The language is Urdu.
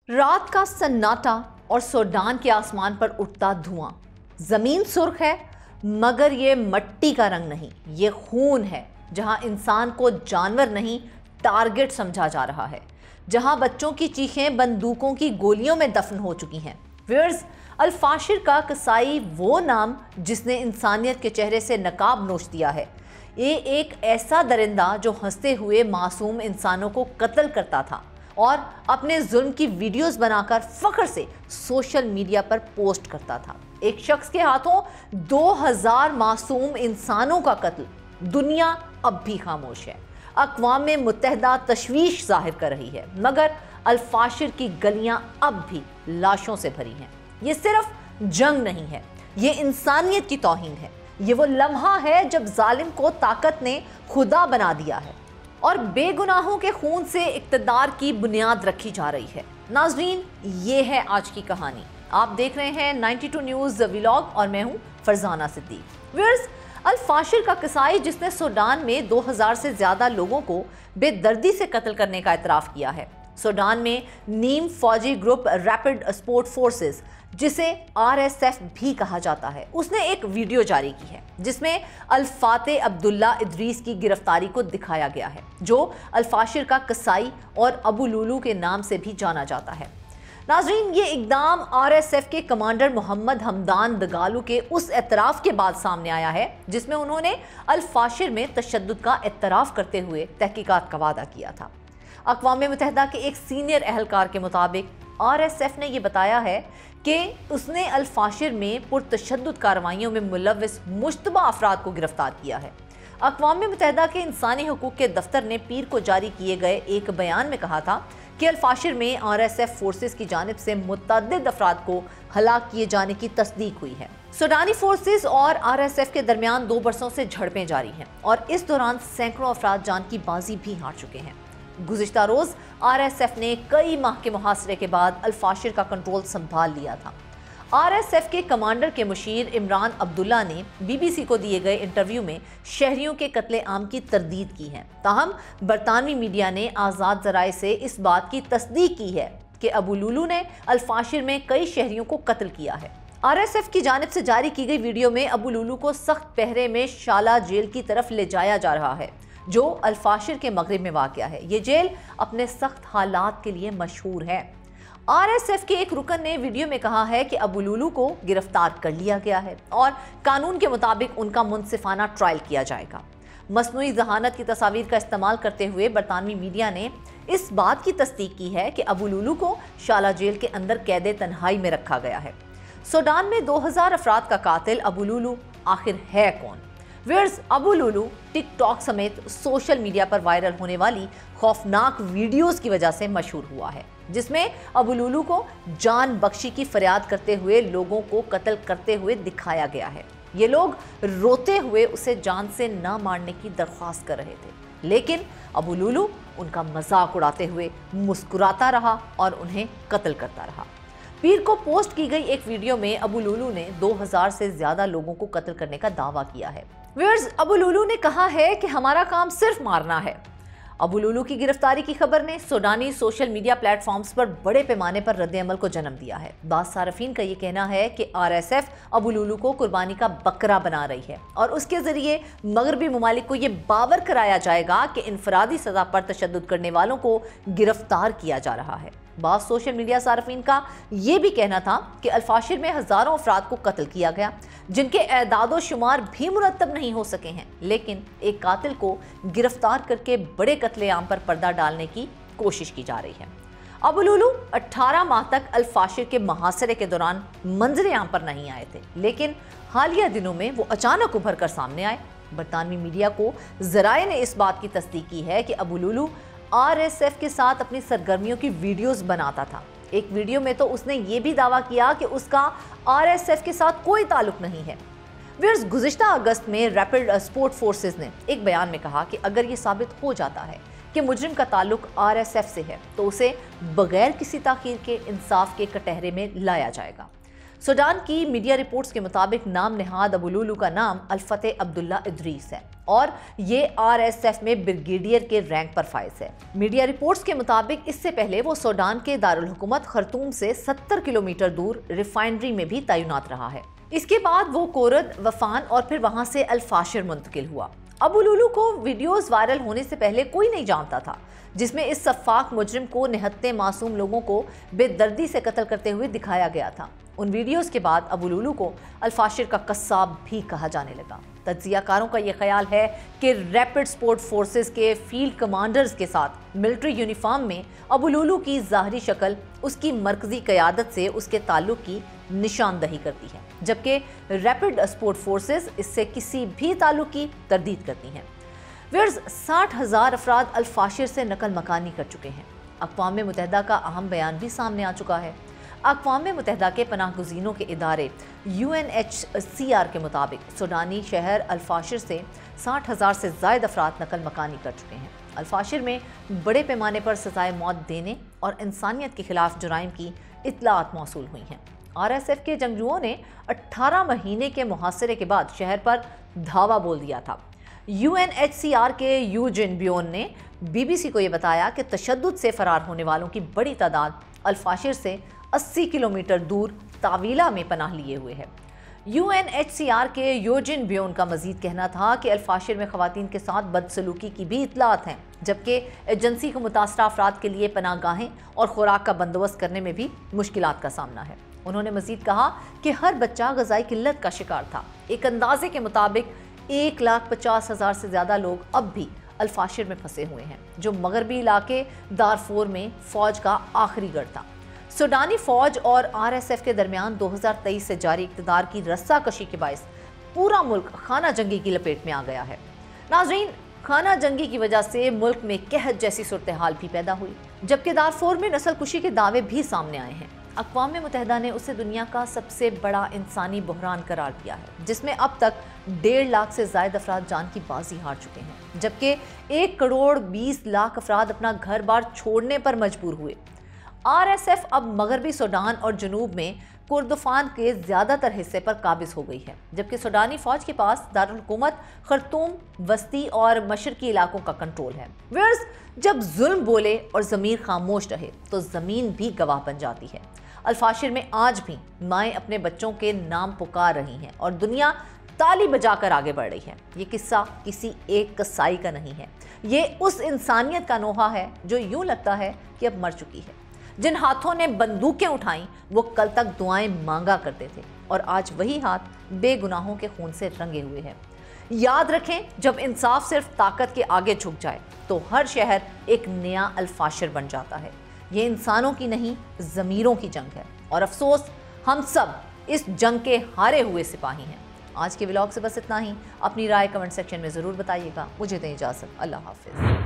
رات کا سناٹا اور سوڈان کے آسمان پر اٹھتا دھواں. زمین سرخ ہے مگر یہ مٹی کا رنگ نہیں، یہ خون ہے. جہاں انسان کو جانور نہیں ٹارگٹ سمجھا جا رہا ہے، جہاں بچوں کی چیخیں بندوقوں کی گولیوں میں دفن ہو چکی ہیں. ویئرز، الفاشر کا قصائی وہ نام جس نے انسانیت کے چہرے سے نقاب نوچ دیا ہے. یہ ایک ایسا درندہ جو ہنستے ہوئے معصوم انسانوں کو قتل کرتا تھا اور اپنے ظلم کی ویڈیوز بنا کر فخر سے سوشل میڈیا پر پوسٹ کرتا تھا. ایک شخص کے ہاتھوں 2000 معصوم انسانوں کا قتل. دنیا اب بھی خاموش ہے. اقوام متحدہ تشویش ظاہر کر رہی ہے مگر الفاشر کی گلیاں اب بھی لاشوں سے بھری ہیں. یہ صرف جنگ نہیں ہے، یہ انسانیت کی توہین ہے. یہ وہ لمحہ ہے جب ظالم کو طاقت نے خدا بنا دیا ہے اور بے گناہوں کے خون سے اقتدار کی بنیاد رکھی جا رہی ہے. ناظرین، یہ ہے آج کی کہانی. آپ دیکھ رہے ہیں 92 نیوز ولاگ اور میں ہوں فرزانہ صدیق. ویئرز، الفاشر کا قصائی جس نے سوڈان میں 2000 سے زیادہ لوگوں کو بے دردی سے قتل کرنے کا اعتراف کیا ہے. سوڈان میں نیم فوجی گروپ ریپڈ سپورٹ فورسز، جسے RSF بھی کہا جاتا ہے، اس نے ایک ویڈیو جاری کی ہے جس میں الفاتح عبداللہ ادریس کی گرفتاری کو دکھایا گیا ہے، جو الفاشر کا قصائی اور ابو لولو کے نام سے بھی جانا جاتا ہے. ناظرین، یہ اقدام RSF کے کمانڈر محمد حمدان دگالو کے اس اعتراف کے بعد سامنے آیا ہے جس میں انہوں نے الفاشر میں تشدد کا اعتراف کرتے ہوئے تحقیقات کا وعدہ کیا تھا. اقوام متحدہ کے ایک سینئر اہلکار کے مطابق RSF نے یہ بتایا ہے کہ اس نے الفاشر میں پرتشدد کارروائیوں میں ملوث مشتبہ افراد کو گرفتار کیا ہے. اقوام متحدہ کے انسانی حقوق کے دفتر نے پیر کو جاری کیے گئے ایک بیان میں کہا تھا کہ الفاشر میں RSF فورسز کی جانب سے متعدد افراد کو ہلاک کیے جانے کی تصدیق ہوئی ہے. سوڈانی فورسز اور RSF کے درمیان 2 برسوں سے جھڑپیں جاری ہیں اور اس دوران سینکڑوں افراد جان کی بازی بھی ہار چکے ہیں. گزشتہ روز RSF نے کئی ماہ کے محاصرے کے بعد الفاشر کا کنٹرول سنبھال لیا تھا. RSF کے کمانڈر کے مشیر عمران عبداللہ نے BBC کو دیے گئے انٹرویو میں شہریوں کے قتل عام کی تردید کی ہے. تاہم برطانوی میڈیا نے آزاد ذرائع سے اس بات کی تصدیق کی ہے کہ ابو لولو نے الفاشر میں کئی شہریوں کو قتل کیا ہے. RSF کی جانب سے جاری کی گئی ویڈیو میں ابو لولو کو سخت پہرے میں شالا جیل کی طرف لے جایا جا رہا ہے جو الفاشر کے مغرب میں واقع ہے. یہ جیل اپنے سخت حالات کے لیے مشہور ہے. RSF کے ایک رکن نے ویڈیو میں کہا ہے کہ ابو لولو کو گرفتار کر لیا گیا ہے اور قانون کے مطابق ان کا منصفانہ ٹرائل کیا جائے گا. مصنوعی ذہانت کی تصاویر کا استعمال کرتے ہوئے برطانوی میڈیا نے اس بات کی تصدیق کی ہے کہ ابو لولو کو شالا جیل کے اندر قید تنہائی میں رکھا گیا ہے. سوڈان میں 2000 افراد کا قاتل ابو لولو آخر ہے کون؟ ویئرز، ابو لولو ٹک ٹاک سمیت سوشل میڈیا پر وائرل ہونے والی خوفناک ویڈیوز کی وجہ سے مشہور ہوا ہے جس میں ابو لولو کو جان بخشی کی فریاد کرتے ہوئے لوگوں کو قتل کرتے ہوئے دکھایا گیا ہے. یہ لوگ روتے ہوئے اسے جان سے نہ مارنے کی درخواست کر رہے تھے لیکن ابو لولو ان کا مذاق اڑاتے ہوئے مسکراتا رہا اور انہیں قتل کرتا رہا. پیر کو پوسٹ کی گئی ایک ویڈیو میں ابو لولو نے 2000 سے زیادہ لوگوں کو قتل کرنے کا دعویٰ کیا ہے. ویئرز، ابو لولو نے کہا ہے کہ ہمارا کام صرف مارنا ہے. ابو لولو کی گرفتاری کی خبر نے سوڈانی سوشل میڈیا پلیٹ فارمز پر بڑے پیمانے پر رد عمل کو جنم دیا ہے. بعض صارفین کا یہ کہنا ہے کہ RSF ابو لولو کو قربانی کا بکرا بنا رہی ہے اور اس کے ذریعے مغربی ممالک کو یہ باور کرایا جائے گا کہ انفرادی سزا پر تشدد کرنے والوں کو گرفتار کیا جا رہا ہے. بعض سوشل میڈیا صارفین کا یہ بھی کہنا تھا کہ الفاشر میں ہزاروں افراد کو قتل کیا گیا جن کے اعداد و شمار بھی مرتب نہیں ہو سکے ہیں، لیکن ایک قاتل کو گرفتار کر کے بڑے قتل عام پر پردہ ڈالنے کی کوشش کی جا رہی ہے. ابو لولو 18 ماہ تک الفاشر کے محاصرے کے دوران منظر عام پر نہیں آئے تھے لیکن حالیہ دنوں میں وہ اچانک ابھر کر سامنے آئے. برطانوی میڈیا کو ذرائع نے اس بات کی تصدیق کی ہے کہ ابو لولو RSF کے ساتھ اپنی سرگرمیوں کی ویڈیوز بناتا تھا. ایک ویڈیو میں تو اس نے یہ بھی دعویٰ کیا کہ اس کا RSF کے ساتھ کوئی تعلق نہیں ہے. ویئرز، گزشتہ اگست میں ریپڈ سپورٹ فورسز نے ایک بیان میں کہا کہ اگر یہ ثابت ہو جاتا ہے کہ مجرم کا تعلق RSF سے ہے تو اسے بغیر کسی تاخیر کے انصاف کے کٹہرے میں لایا جائے گا. سوڈان کی میڈیا رپورٹس کے مطابق نام نہاد ابو لولو کا نام الفتح عبداللہ ادریس ہے اور یہ RSF میں بریگیڈیئر کے رینک پر فائز ہے۔ میڈیا رپورٹس کے مطابق اس سے پہلے وہ سوڈان کے دارالحکومت خرطوم سے 70 کلومیٹر دور ریفائنری میں بھی تعینات رہا ہے۔ اس کے بعد وہ کورد، وفان اور پھر وہاں سے الفاشر منتقل ہوا۔ ابو لولو کو ویڈیوز وائرل ہونے سے پہلے کوئی نہیں جانتا تھا، جس میں اس سفاک مجرم کو نہتے معصوم لوگوں کو بے دردی سے قتل کرتے ہوئے دکھایا گیا تھا۔ ان ویڈیوز کے بعد ابو لولو کو الفاشر کا قصاب بھی کہا جانے لگا۔ تجزیہ کاروں کا یہ خیال ہے کہ ریپڈ سپورٹ فورسز کے فیلڈ کمانڈرز کے ساتھ ملٹری یونیفارم میں ابو لولو کی ظاہری شکل اس کی مرکزی قیادت سے اس کے تعلق کی نشاندہی کرتی ہے، جبکہ ریپڈ سپورٹ فورسز اس سے کسی بھی تعلق کی تردید کرتی ہیں۔ ویئرز 60,000 افراد الفاشر سے نقل مکانی کر چکے ہیں۔ اقوام متحدہ کا اہم بیان بھی سامنے آ چکا ہے۔ اقوام متحدہ کے پناہ گزینوں کے ادارے UNHCR کے مطابق سوڈانی شہر الفاشر سے 60,000 سے زائد افراد نقل مکانی کر چکے ہیں۔ الفاشر میں بڑے پیمانے پر سزائے موت دینے اور انسانیت کے خلاف جرائم کی اطلاعات موصول ہوئی ہیں۔ RSF کے جنگجوؤں نے 18 مہینے کے محاصرے کے بعد شہر پر دھاوا بول دیا تھا۔ UNHCR کے یوجن بیون نے BBC کو یہ بتایا کہ تشدد سے فرار ہونے والوں کی بڑی تعداد الفاشر سے 80 کلومیٹر دور طاویلہ میں پناہ لیے ہوئے ہے۔ UNHCR کے یوجن بیون کا مزید کہنا تھا کہ الفاشر میں خواتین کے ساتھ بدسلوکی کی بھی اطلاعات ہیں، جبکہ ایجنسی کو متاثرہ افراد کے لیے پناہ گاہیں اور خوراک کا بندوبست کرنے میں بھی مشکلات کا سامنا ہے۔ انہوں نے مزید کہا کہ ہر بچہ غذائی قلت کا شکار تھا۔ ایک اندازے کے مطابق 1,50,000 سے زیادہ لوگ اب بھی الفاشر میں پھنسے ہوئے ہیں، جو مغربی علاقے دارفور میں فوج کا آخری گڑھ تھا۔ سوڈانی فوج اور RSF کے درمیان 2023 سے جاری اقتدار کی رسہ کشی کے باعث پورا ملک خانہ جنگی کی لپیٹ میں آ گیا ہے۔ ناظرین، خانہ جنگی کی وجہ سے ملک میں قحط جیسی صورتحال بھی پیدا ہوئی، جبکہ دارفور میں نسل کشی کے دعوے بھی سامنے آئے ہیں۔ اقوام متحدہ نے اسے دنیا کا سب سے بڑا انسانی بحران قرار دیا ہے، جس میں اب تک 1.5 لاکھ سے زائد افراد جان کی بازی ہار چکے ہیں، جبکہ 1,20,00,000 افراد اپنا گھر بار چھوڑنے پر مجبور ہوئے۔ RSF اب مغربی سوڈان اور جنوب میں کردفان کے زیادہ تر حصے پر قابض ہو گئی ہے، جبکہ سوڈانی فوج کے پاس دارالحکومت خرطوم، وسطی اور مشرقی علاقوں کا کنٹرول ہے۔ ویئرز، جب ظلم بولے اور ضمیر خاموش رہے تو زمین بھی گواہ بن جاتی ہے۔ الفاشر میں آج بھی مائیں اپنے بچوں کے نام پکار رہی ہیں اور دنیا تالی بجا کر آگے بڑھ رہی ہے۔ یہ قصہ کسی ایک کسائی کا نہیں ہے، یہ اس انسانیت کا نوحہ ہے جو یوں لگتا ہے کہ اب مر چکی ہے۔ جن ہاتھوں نے بندوقیں اٹھائیں وہ کل تک دعائیں مانگا کرتے تھے، اور آج وہی ہاتھ بے گناہوں کے خون سے رنگے ہوئے ہیں۔ یاد رکھیں، جب انصاف صرف طاقت کے آگے جھک جائے تو ہر شہر ایک نیا الفاشر بن جاتا ہے۔ یہ انسانوں کی نہیں، ضمیروں کی جنگ ہے، اور افسوس ہم سب اس جنگ کے ہارے ہوئے سپاہی ہیں۔ آج کے ولاگ سے بس اتنا ہی۔ اپنی رائے کمنٹ سیکشن میں ضرور بتائیے گا۔ مجھے دیں اجازت۔ اللہ حافظ۔